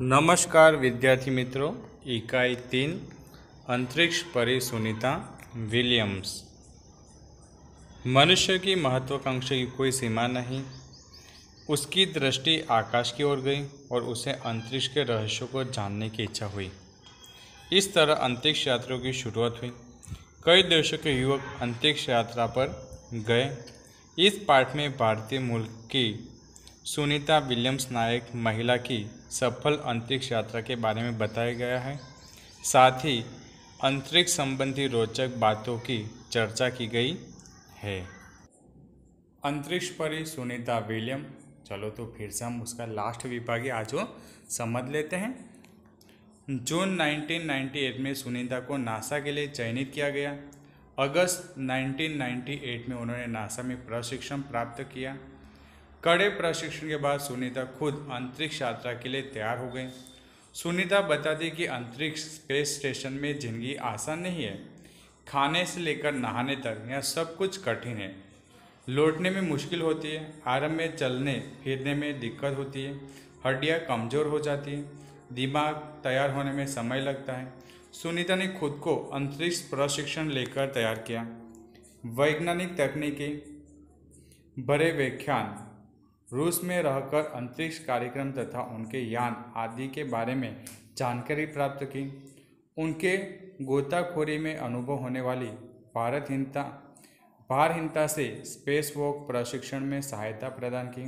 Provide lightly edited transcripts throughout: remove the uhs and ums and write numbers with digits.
नमस्कार विद्यार्थी मित्रों। इकाई 3 अंतरिक्ष परी सुनीता विलियम्स। मनुष्य की महत्वाकांक्षा की कोई सीमा नहीं। उसकी दृष्टि आकाश की ओर गई और उसे अंतरिक्ष के रहस्यों को जानने की इच्छा हुई। इस तरह अंतरिक्ष यात्रा की शुरुआत हुई। कई देशों के युवक अंतरिक्ष यात्रा पर गए। इस पाठ में भारतीय मूल की सुनीता विलियम्स नायक महिला की सफल अंतरिक्ष यात्रा के बारे में बताया गया है। साथ ही अंतरिक्ष संबंधी रोचक बातों की चर्चा की गई है। अंतरिक्ष परी सुनीता विलियम। चलो तो फिर से हम उसका लास्ट विभाग आज वो समझ लेते हैं। जून 1998 में सुनीता को नासा के लिए चयनित किया गया। अगस्त 1998 में उन्होंने नासा में प्रशिक्षण प्राप्त किया। कड़े प्रशिक्षण के बाद सुनीता खुद अंतरिक्ष यात्रा के लिए तैयार हो गई। सुनीता बताती कि अंतरिक्ष स्पेस स्टेशन में जिंदगी आसान नहीं है। खाने से लेकर नहाने तक यह सब कुछ कठिन है। लौटने में मुश्किल होती है। आरंभ में चलने फिरने में दिक्कत होती है। हड्डियां कमज़ोर हो जाती है। दिमाग तैयार होने में समय लगता है। सुनीता ने खुद को अंतरिक्ष प्रशिक्षण लेकर तैयार किया। वैज्ञानिक तकनीकी बड़े व्याख्यान, रूस में रहकर अंतरिक्ष कार्यक्रम तथा उनके यान आदि के बारे में जानकारी प्राप्त की। उनके गोताखोरी में अनुभव होने वाली भारहीनता से स्पेस वॉक प्रशिक्षण में सहायता प्रदान की।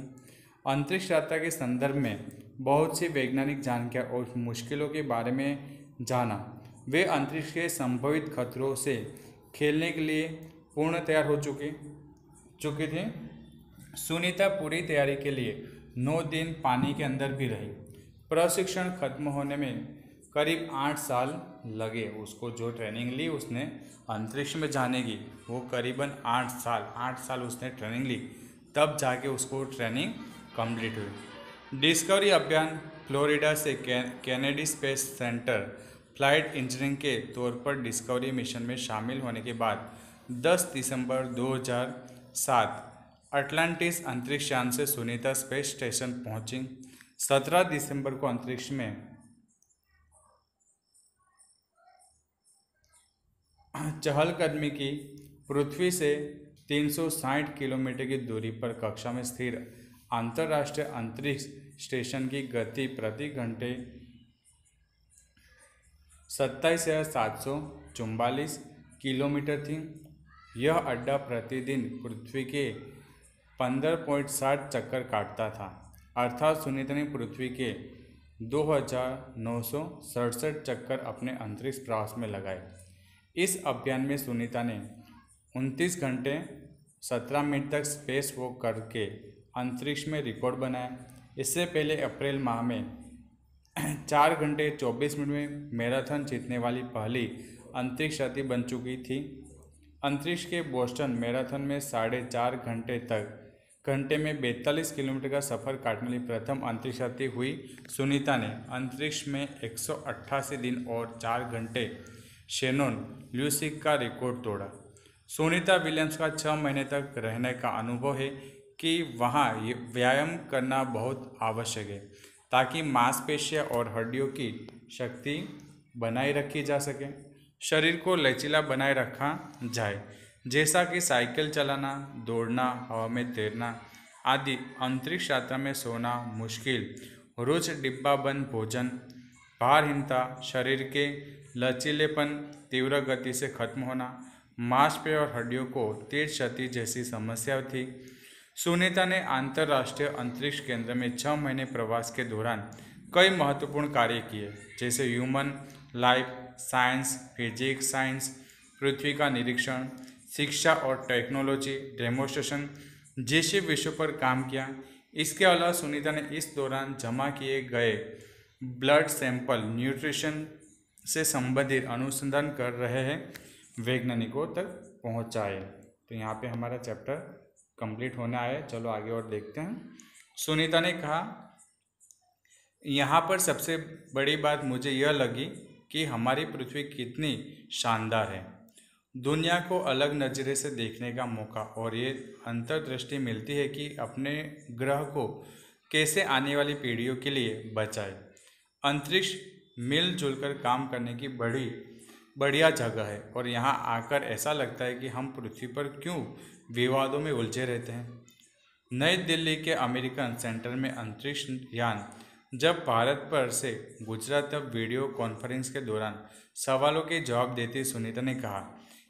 अंतरिक्ष यात्रा के संदर्भ में बहुत सी वैज्ञानिक जानकारी और मुश्किलों के बारे में जाना। वे अंतरिक्ष के संभावित खतरों से खेलने के लिए पूर्ण तैयार हो चुके थे। सुनीता पूरी तैयारी के लिए 9 दिन पानी के अंदर भी रही। प्रशिक्षण खत्म होने में करीब 8 साल लगे। उसको जो ट्रेनिंग ली उसने अंतरिक्ष में जाने की, वो करीबन 8 साल उसने ट्रेनिंग ली, तब जाके उसको ट्रेनिंग कंप्लीट हुई। डिस्कवरी अभियान फ्लोरिडा से Kennedy space centre flight engineering के तौर पर डिस्कवरी मिशन में शामिल होने के बाद 10 दिसंबर 2007 अटलांटिस अंतरिक्ष यान से सुनीता स्पेस स्टेशन पहुंची। 17 दिसंबर को अंतरिक्ष में चहलकदमी की। पृथ्वी से 360 किलोमीटर की दूरी पर कक्षा में स्थिर अंतर्राष्ट्रीय अंतरिक्ष स्टेशन की गति प्रति घंटे 27,744 किलोमीटर थी। यह अड्डा प्रतिदिन पृथ्वी के 15.60 चक्कर काटता था। अर्थात सुनीता ने पृथ्वी के 2,967 चक्कर अपने अंतरिक्ष प्रवास में लगाए। इस अभियान में सुनीता ने 29 घंटे 17 मिनट तक स्पेस वॉक करके अंतरिक्ष में रिकॉर्ड बनाया। इससे पहले अप्रैल माह में 4 घंटे 24 मिनट में मैराथन जीतने वाली पहली अंतरिक्ष यात्री बन चुकी थी। अंतरिक्ष के बोस्टन मैराथन में 4.5 घंटे में 42 किलोमीटर का सफर काटने वाली प्रथम अंतरिक्ष यात्री हुई। सुनीता ने अंतरिक्ष में 188 दिन और 4 घंटे शेनॉन ल्यूसिक का रिकॉर्ड तोड़ा। सुनीता विलियम्स का 6 महीने तक रहने का अनुभव है कि वहाँ व्यायाम करना बहुत आवश्यक है ताकि मांसपेशियां और हड्डियों की शक्ति बनाए रखी जा सके, शरीर को लचीला बनाए रखा जाए, जैसा कि साइकिल चलाना, दौड़ना, हवा में तैरना आदि। अंतरिक्ष यात्रा में सोना मुश्किल, रोज डिब्बाबंद भोजन, भारहीनता, शरीर के लचीलेपन, तीव्र गति से खत्म होना, मांसपेशियों और हड्डियों को तीव्र क्षति जैसी समस्या थी। सुनीता ने अंतर्राष्ट्रीय अंतरिक्ष केंद्र में 6 महीने प्रवास के दौरान कई महत्वपूर्ण कार्य किए, जैसे human life science, physics science, पृथ्वी का निरीक्षण, शिक्षा और टेक्नोलॉजी डेमोन्स्ट्रेशन जैसे विषयों पर काम किया। इसके अलावा सुनीता ने इस दौरान जमा किए गए ब्लड सैंपल न्यूट्रिशन से संबंधित अनुसंधान कर रहे हैं वैज्ञानिकों तक पहुंचाए। तो यहाँ पे हमारा चैप्टर कंप्लीट होने आया है। चलो आगे और देखते हैं। सुनीता ने कहा, यहाँ पर सबसे बड़ी बात मुझे यह लगी कि हमारी पृथ्वी कितनी शानदार है। दुनिया को अलग नज़रिए से देखने का मौका और ये अंतर्दृष्टि मिलती है कि अपने ग्रह को कैसे आने वाली पीढ़ियों के लिए बचाए। अंतरिक्ष मिलजुल कर काम करने की बड़ी बढ़िया जगह है और यहाँ आकर ऐसा लगता है कि हम पृथ्वी पर क्यों विवादों में उलझे रहते हैं। नई दिल्ली के अमेरिकन सेंटर में अंतरिक्ष यान जब भारत पर से गुजरा तब वीडियो कॉन्फ्रेंस के दौरान सवालों के जवाब देते सुनीता ने कहा,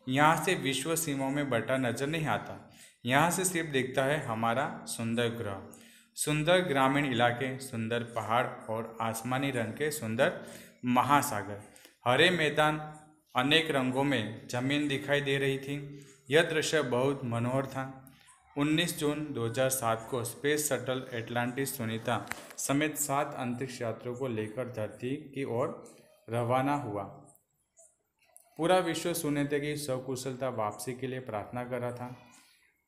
यहाँ से विश्व सीमाओं में बटा नजर नहीं आता। यहाँ से सिर्फ दिखता है हमारा सुंदर ग्रह, सुंदर ग्रामीण इलाके, सुंदर पहाड़ और आसमानी रंग के सुंदर महासागर। हरे मैदान, अनेक रंगों में जमीन दिखाई दे रही थी। यह दृश्य बहुत मनोहर था। 19 जून 2007 को स्पेस शटल एटलांटिस सुनीता समेत 7 अंतरिक्ष यात्रियों को लेकर धरती की ओर रवाना हुआ। पूरा विश्व सुनीता की सकुशलता वापसी के लिए प्रार्थना कर रहा था।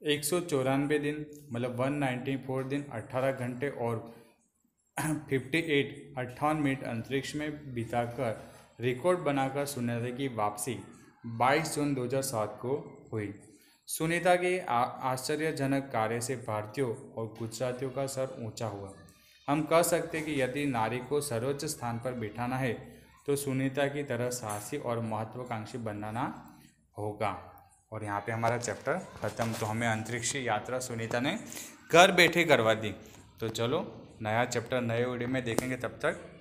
194 दिन मतलब 194 दिन 18 घंटे और 58 मिनट अंतरिक्ष में बिताकर रिकॉर्ड बनाकर सुनीता की वापसी 22 जून 2007 को हुई। सुनीता के आश्चर्यजनक कार्य से भारतीयों और गुजरातियों का सर ऊंचा हुआ। हम कह सकते कि यदि नारी को सर्वोच्च स्थान पर बिठाना है तो सुनीता की तरह साहसी और महत्वाकांक्षी बनाना होगा। और यहाँ पे हमारा चैप्टर ख़त्म। तो हमें अंतरिक्ष यात्रा सुनीता ने घर बैठे करवा दी। तो चलो नया चैप्टर नए वीडियो में देखेंगे, तब तक